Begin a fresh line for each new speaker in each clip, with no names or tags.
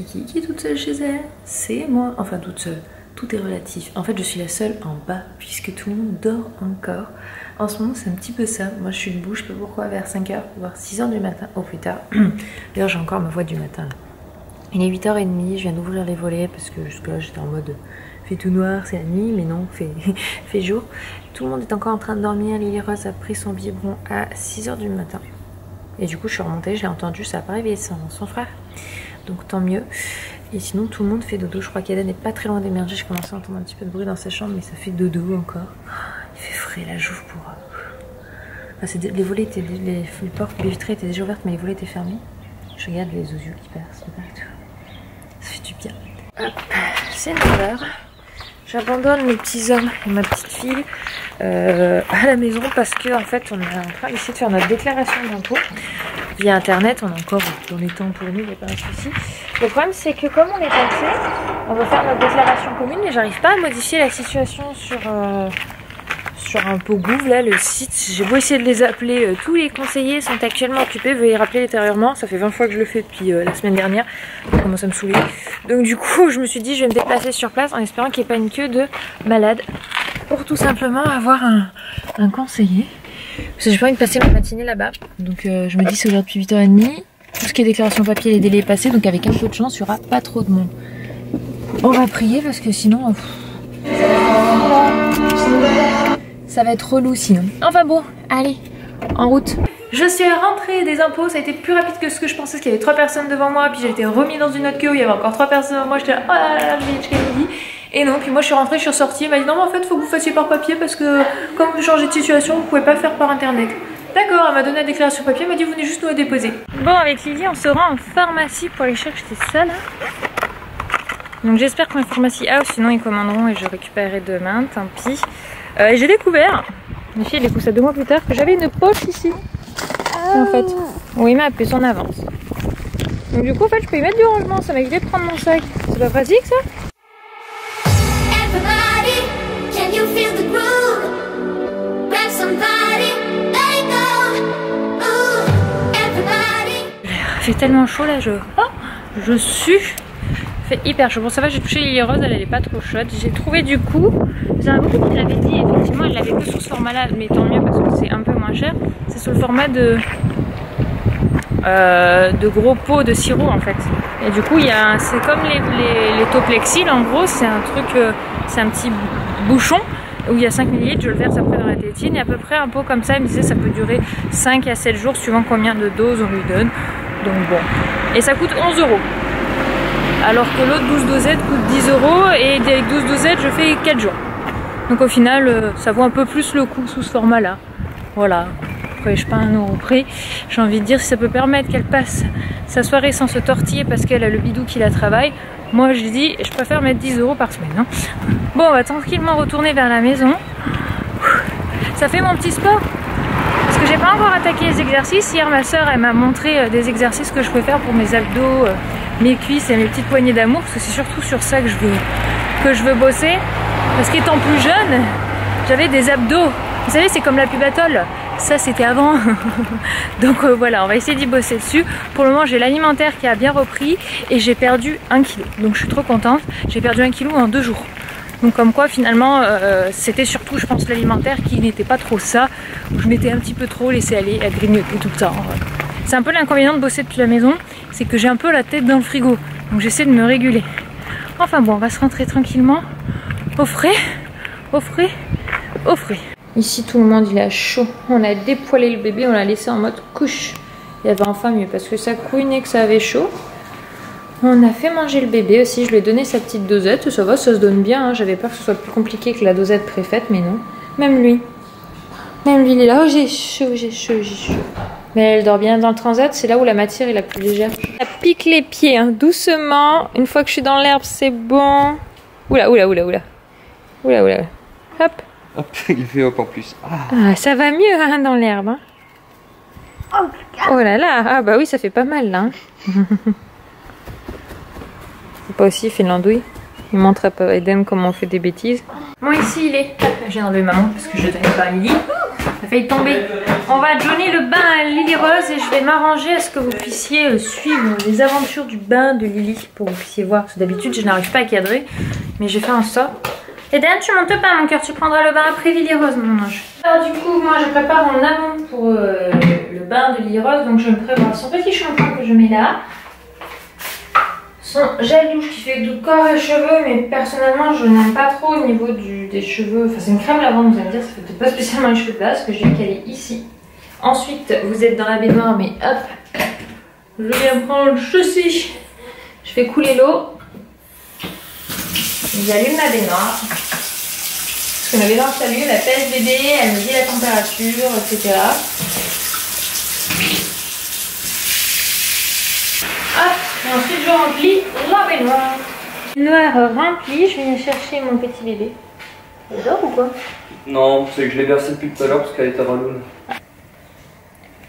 Kiki qui est toute seule chez elle. C'est moi, enfin toute seule. Tout est relatif. En fait, je suis la seule en bas puisque tout le monde dort encore. En ce moment, c'est un petit peu ça. Moi, je suis debout, je sais pas pourquoi, vers 5h, voire 6h du matin, au plus tard. D'ailleurs, j'ai encore ma voix du matin. Il est 8h30, je viens d'ouvrir les volets parce que jusque-là, j'étais en mode fait tout noir, c'est la nuit, mais non, fait jour. Tout le monde est encore en train de dormir. Lily Rose a pris son biberon à 6h du matin. Et du coup, je suis remontée, j'ai entendu, ça n'a pas réveillé son frère. Donc, tant mieux. Et sinon, tout le monde fait dodo. Je crois qu'Eden n'est pas très loin d'émerger. J'ai commencé à entendre un petit peu de bruit dans sa chambre, mais ça fait dodo encore. Il fait frais, là, j'ouvre pour... Enfin, les volets étaient... Les portes, les vitrées étaient déjà ouvertes, mais les volets étaient fermés. Je regarde les yeux qui percent partout. Ça fait du bien. C'est 9h. J'abandonne mes petits hommes et ma petite fille à la maison parce que en fait on est en train d'essayer de faire notre déclaration d'impôt via internet. On est encore dans les temps pour nous, il n'y a pas un souci. Le problème c'est que comme on est taxé, on va faire notre déclaration commune mais j'arrive pas à modifier la situation sur ImpôGouv, là le site. J'ai beau essayer de les appeler, tous les conseillers sont actuellement occupés, veuillez rappeler ultérieurement. Ça fait 20 fois que je le fais depuis la semaine dernière, ça commence à me saouler. Donc du coup je me suis dit je vais me déplacer sur place en espérant qu'il n'y ait pas une queue de malades pour tout simplement avoir un conseiller. Parce que j'ai pas envie de passer ma matinée là-bas. Donc je me dis c'est ouvert depuis 8h30, tout ce qui est déclaration papier, les délais est passé, donc avec un peu de chance il n'y aura pas trop de monde. On va prier parce que sinon... ça va être relou sinon. Enfin bon, allez, en route. Je suis rentrée des impôts, ça a été plus rapide que ce que je pensais, parce qu'il y avait 3 personnes devant moi, puis j'ai été remis dans une autre queue où il y avait encore 3 personnes devant moi, j'étais là, oh là là, je vais jusqu'à midi. Et non, puis moi je suis rentrée, je suis ressortie, elle m'a dit non mais en fait faut que vous fassiez par papier parce que comme vous changez de situation, vous pouvez pas faire par internet. D'accord, elle m'a donné la déclaration papier, elle m'a dit vous venez juste nous la déposer. Bon, avec Lily on se rend en pharmacie pour aller chercher ça là. Donc j'espère qu'on est pharmacie A, sinon ils commanderont et je récupérerai demain, tant pis. Et j'ai découvert, mes filles les poussent à 2 mois plus tard, que j'avais une poche ici. En fait, où il m'a appuyé en avance. Donc du coup en fait je peux y mettre du rangement, ça m'a évité de prendre mon sac. C'est pas pratique ça? Il fait tellement chaud là, je sue. Il fait hyper chaud. Bon ça va, j'ai touché Lily Rose, elle est pas trop chaude. J'ai trouvé du coup, il y en a beaucoup qui l'avaient dit, effectivement elle l'avait que sous ce format là, mais tant mieux parce que c'est un peu moins cher. C'est sous le format de gros pots de sirop en fait. Et du coup c'est comme les Toplexil en gros, c'est un truc, c'est un petit bouchon où il y a 5 ml, je le verse après dans la tétine et à peu près un pot comme ça, il me disait ça peut durer 5 à 7 jours suivant combien de doses on lui donne. Donc bon, et ça coûte 11 €. Alors que l'autre 12 dosettes coûte 10 € et avec 12 dosettes je fais 4 jours. Donc au final ça vaut un peu plus le coup sous ce format là. Voilà, après je sais pas 1 € près. J'ai envie de dire si ça peut permettre qu'elle passe sa soirée sans se tortiller parce qu'elle a le bidou qui la travaille. Moi je dis je préfère mettre 10 € par semaine. Hein. Bon on va tranquillement retourner vers la maison. Ça fait mon petit sport. Parce que j'ai pas encore attaqué les exercices. Hier ma soeur elle m'a montré des exercices que je peux faire pour mes abdos, mes cuisses et mes petites poignées d'amour. Parce que c'est surtout sur ça que je veux bosser. Parce qu'étant plus jeune, j'avais des abdos. Vous savez c'est comme la pubatole. Ça c'était avant. Donc voilà, on va essayer d'y bosser dessus. Pour le moment j'ai l'alimentaire qui a bien repris et j'ai perdu 1 kg. Donc je suis trop contente. J'ai perdu 1 kg en 2 jours. Donc comme quoi finalement c'était surtout je pense l'alimentaire qui n'était pas trop ça. Je m'étais un petit peu trop laissé aller à grignoter tout le temps. C'est un peu l'inconvénient de bosser depuis la maison, c'est que j'ai un peu la tête dans le frigo. Donc j'essaie de me réguler. Enfin bon, on va se rentrer tranquillement au frais, au frais, au frais. Ici tout le monde il a chaud. On a dépoilé le bébé, on l'a laissé en mode couche. Il y avait enfin mieux parce que ça couinait que ça avait chaud. On a fait manger le bébé aussi, je lui ai donné sa petite dosette, ça va, ça se donne bien, hein. J'avais peur que ce soit plus compliqué que la dosette préfaite, mais non. Même lui il est là, oh j'ai chaud, j'ai chaud, j'ai chaud. Mais elle dort bien dans le transat, c'est là où la matière est la plus légère. Ça pique les pieds, hein, doucement, une fois que je suis dans l'herbe c'est bon. Oula, oula, oula, oula. Oula, oula, hop.
Hop, il fait hop en plus.
Ah, ça va mieux hein, dans l'herbe. Hein. Oh là là, ah bah oui ça fait pas mal là. Hein. Pas aussi, il fait de l'andouille. Il montre à Eden comment on fait des bêtises. Bon, ici il est. J'ai enlevé maman parce que je ne tenais pas à Lily. Ça a failli tomber. On va donner le bain à Lily Rose et je vais m'arranger à ce que vous puissiez suivre les aventures du bain de Lily pour que vous puissiez voir. Parce que d'habitude je n'arrive pas à cadrer, mais j'ai fait un sort. Eden, tu montes pas mon cœur, tu prendras le bain après Lily Rose, mon ange. Alors du coup, moi je prépare en amont pour le bain de Lily Rose, donc je me prépare son petit shampoing que je mets là. Son gel douche qui fait de corps et cheveux, mais personnellement je n'aime pas trop au niveau des cheveux. Enfin c'est une crème lavande, vous allez me dire, ça fait peut-être pas spécialement les cheveux de base, que je vais caler ici. Ensuite, vous êtes dans la baignoire, mais hop, je viens prendre ceci. Je fais couler l'eau. J'allume ma baignoire. Parce que ma baignoire s'allume, elle pèse bébé, elle me dit la température, etc. Hop, et ensuite je remplis la baignoire. Baignoire remplie, je viens chercher mon petit bébé. Il dort ou quoi?
Non, c'est que je l'ai versé depuis tout à l'heure parce qu'elle était raloune.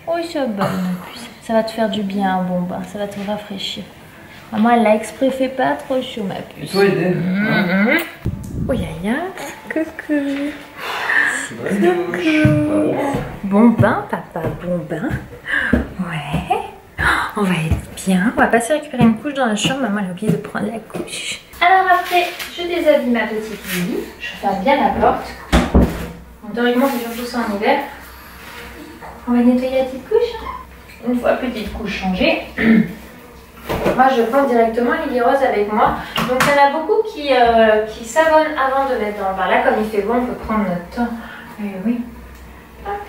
Oh, ça va, ma puce. Ça va te faire du bien un bon bain, ça va te rafraîchir. Maman, elle l'a exprès fait pas trop chaud, ma puce.
Et toi, Eden?
Oh, Yaya, coucou.
Coucou.
Bon bain, papa, bon bain. Ouais. On va être bien. On va passer récupérer une couche dans la chambre. Maman, elle a oublié de prendre la couche. Alors après, je déshabille ma petite Lily. Je ferme bien la porte. En théoriquement, c'est surtout ça en hiver. On va nettoyer la petite couche. Une fois petite couche changée. Moi, je prends directement Lily Rose avec moi. Donc, il y en a beaucoup qui savonnent avant de mettre dans le bain. Là, comme il fait bon, on peut prendre notre temps. Oui. Hop.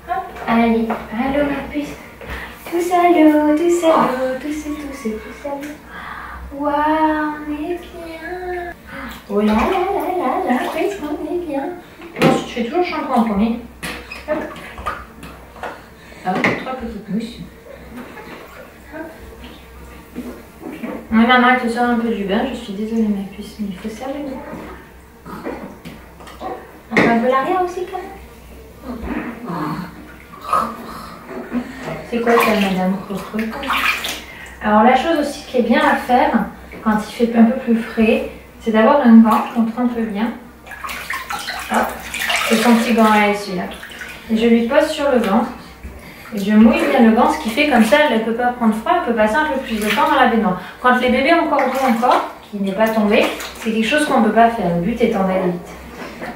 Hop. Allez. Allô, ma puce. Tous à l'eau, tous à l'eau, tous à l'eau. Waouh, on est bien. Oh là là, qu'est-ce qu'on est bien. Ensuite, je fais toujours le shampoing en premier. Hop. Ah oui, 3 petites mousses. Oui, maman, elle te sort un peu du bain. Je suis désolée, ma puce, mais il faut servir l'eau. On fait un peu l'arrière aussi, quand même. C'est quoi ça, madame Crocro? Alors, la chose aussi qui est bien à faire quand il fait un peu plus frais, c'est d'avoir une gant qu'on trempe bien. Hop, c'est son petit gant à elle, celui-là. Et je lui pose sur le ventre. Et je mouille bien le gant, ce qui fait comme ça, elle ne peut pas prendre froid, elle peut passer un peu plus de temps dans la baignoire. Quand les bébés ont encore encore, qui n'est pas tombé, c'est quelque chose qu'on ne peut pas faire. Le but étant d'aller vite.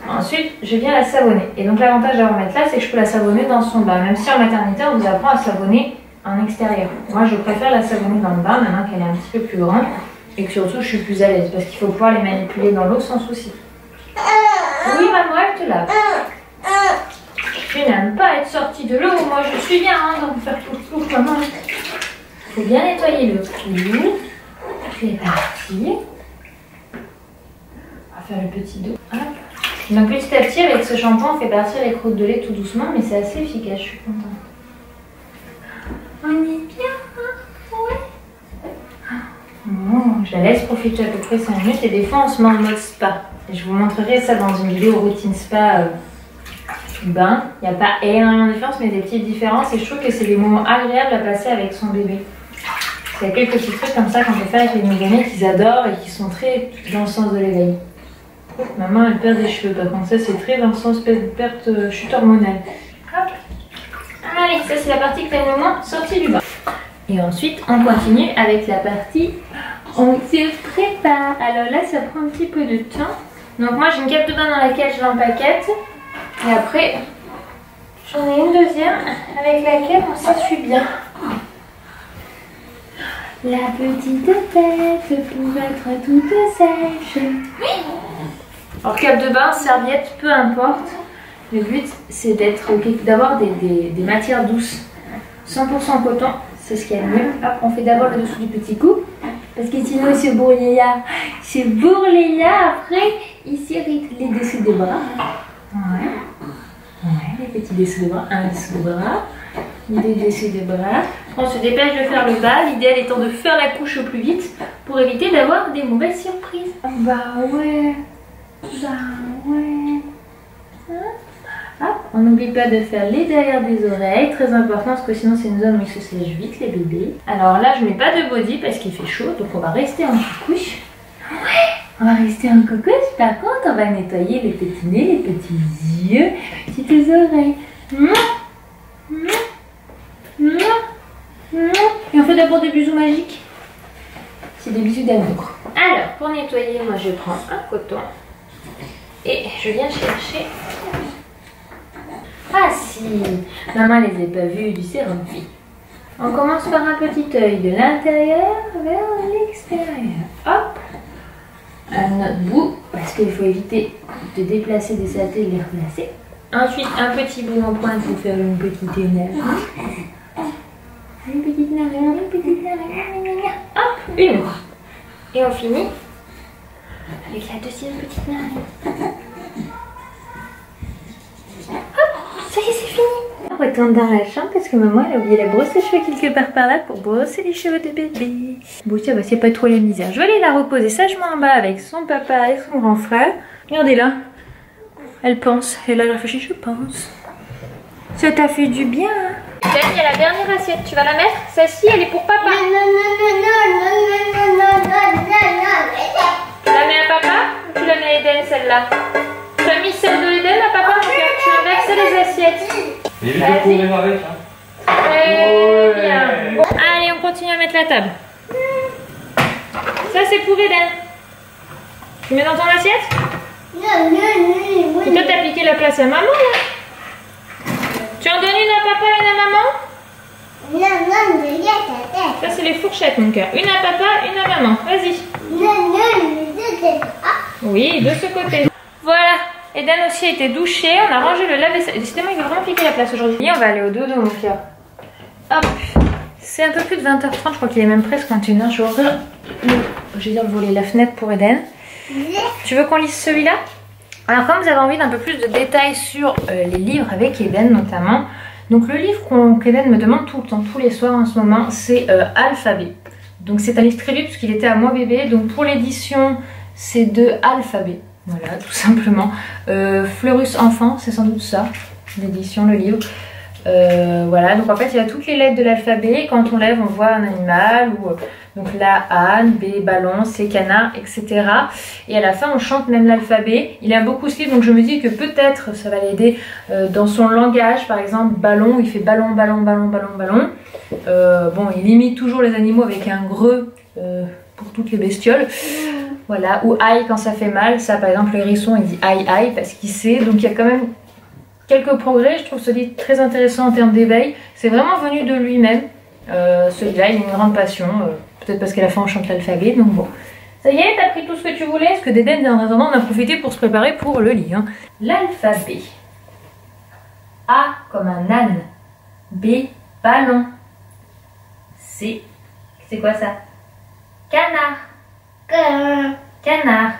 Ensuite, je viens la savonner. Et donc l'avantage à remettre là, c'est que je peux la savonner dans son bain. Même si en maternité, on vous apprend à savonner en extérieur. Moi, je préfère la savonner dans le bain, maintenant qu'elle est un petit peu plus grande. Et que surtout, je suis plus à l'aise, parce qu'il faut pouvoir les manipuler dans l'eau sans souci. Oui, maman, elle te lave. Je n'aime pas être sortie de l'eau, moi je suis bien, hein, donc faire tout maman. Il faut bien nettoyer le cou. C'est parti. On va faire le petit dos. Hop. Donc petit à petit, avec ce shampoing, on fait partir les crottes de lait tout doucement, mais c'est assez efficace, je suis contente. On est bien, hein? Ouais. Bon, je la laisse profiter à peu près 5 minutes et des fois on se met en mode spa. Et je vous montrerai ça dans une vidéo routine spa. Bain, il n'y a pas énormément de différence, mais des petites différences, et je trouve que c'est des moments agréables à passer avec son bébé. Il y a quelques petits trucs comme ça qu'on peut faire avec les nouveau-nés qu'ils adorent et qui sont très dans le sens de l'éveil. Maman, elle perd des cheveux, par contre ça c'est très dans le sens de perte chute hormonale. Hop. Allez, ça c'est la partie que t'aimes le moins, sortie du bain. Et ensuite on continue avec la partie on se prépare. Alors là ça prend un petit peu de temps. Donc moi j'ai une cape de bain dans laquelle je l'empaquette. Et après, j'en ai une deuxième avec laquelle on s'essuie bien. La petite tête pour être toute sèche. Alors cape de bain, serviette, peu importe. Le but c'est d'avoir des matières douces. 100% coton, c'est ce qu'il y a de mieux. Hop, on fait d'abord le dessous du petit cou. Parce que sinon c'est bourléa. C'est bourléa, après il s'irrite les dessous des bras. Ouais, les petits dessous de bras, un dessous de bras, deux dessous de bras. On se dépêche de faire le bas, l'idéal étant de faire la couche au plus vite pour éviter d'avoir des mauvaises surprises. Bah ouais. Hein? Hop, on n'oublie pas de faire les derrière des oreilles, très important parce que sinon c'est une zone où ils se sèchent vite les bébés. Alors là je mets pas de body parce qu'il fait chaud, donc on va rester en couche. Ouais. On va rester en cocos. Par contre, on va nettoyer les petits nez, les petits yeux, les petites oreilles. Et on fait d'abord des bisous magiques. C'est des bisous d'amour. Alors, pour nettoyer, moi je prends un coton et je viens chercher. Ah si, maman les a pas vus du sérum fille. On commence par un petit œil de l'intérieur vers l'extérieur. Hop, un autre bout parce qu'il faut éviter de déplacer des saletés et de les replacer. Ensuite, un petit bout en pointe pour faire une petite narine. Une petite narine, une petite narine. Hop, une. Et on finit avec la deuxième petite narine. Hop, ça y est, c'est fini. On retourne dans la chambre parce que maman elle a oublié la brosse à cheveux quelque part par là pour brosser les cheveux de bébé. Bon, ça va, c'est pas trop la misère. Je vais aller la reposer sagement en bas avec son papa et son grand frère. Regardez-la. Elle pense. Et là, elle réfléchit, je pense. Ça t'a fait du bien, hein? Dan, il y a la dernière assiette. Tu vas la mettre? Celle-ci, elle est pour papa. Tu la mets à papa ou tu la mets à Eden, celle-là? Tu as mis celle de Eden à papa? Tu vas verser les assiettes.
Et vite de courir avec, hein.
Très bien. Bon, allez, on continue à mettre la table. Ça, c'est pour Eden. Tu mets dans ton assiette? Tu peux t'appliquer la place à maman, là? Tu en donnes une à papa et une à maman? Ça, c'est les fourchettes, mon cœur. Une à papa, une à maman. Vas-y. Oui, de ce côté. Voilà. Eden aussi a été douché. On a rangé le lave-vaisselle. Décidément, il veut vraiment piquer la place aujourd'hui. Et on va aller au dodo, mon cœur. Hop. C'est un peu plus de 20h30. Je crois qu'il est même presque 21h. Je vais ouvrir le voler la fenêtre pour Eden. Tu veux qu'on lise celui-là? Alors comme vous avez envie d'un peu plus de détails sur les livres avec Eden notamment, donc le livre qu'Eden me demande tout le temps, tous les soirs en ce moment, c'est Alphabet. Donc c'est un livre très vieux puisqu'il était à moi bébé, donc pour l'édition c'est de Alphabet, voilà tout simplement. Fleurus Enfant, c'est sans doute ça, l'édition, le livre. Voilà, donc en fait il y a toutes les lettres de l'alphabet, quand on lève on voit un animal, ou donc là âne, B, ballon, C, canard, etc. Et à la fin on chante même l'alphabet. Il aime beaucoup ce livre, donc je me dis que peut-être ça va l'aider dans son langage. Par exemple ballon, il fait ballon, ballon, ballon, ballon, ballon. Bon, il imite toujours les animaux avec un greu pour toutes les bestioles. Voilà, ou aïe quand ça fait mal, ça par exemple le hérisson il dit aïe aïe parce qu'il sait, donc il y a quand même quelques progrès. Je trouve ce livre très intéressant en termes d'éveil. C'est vraiment venu de lui-même. Celui-là, il a une grande passion. Peut-être parce qu'à la fin, on chante l'alphabet. Donc bon. Ça y est, t'as pris tout ce que tu voulais. Parce que d'Eden, en attendant, on a profité pour se préparer pour le lit. Hein. L'alphabet. A comme un âne. B, ballon. C, c'est quoi ça? Canard. Canard.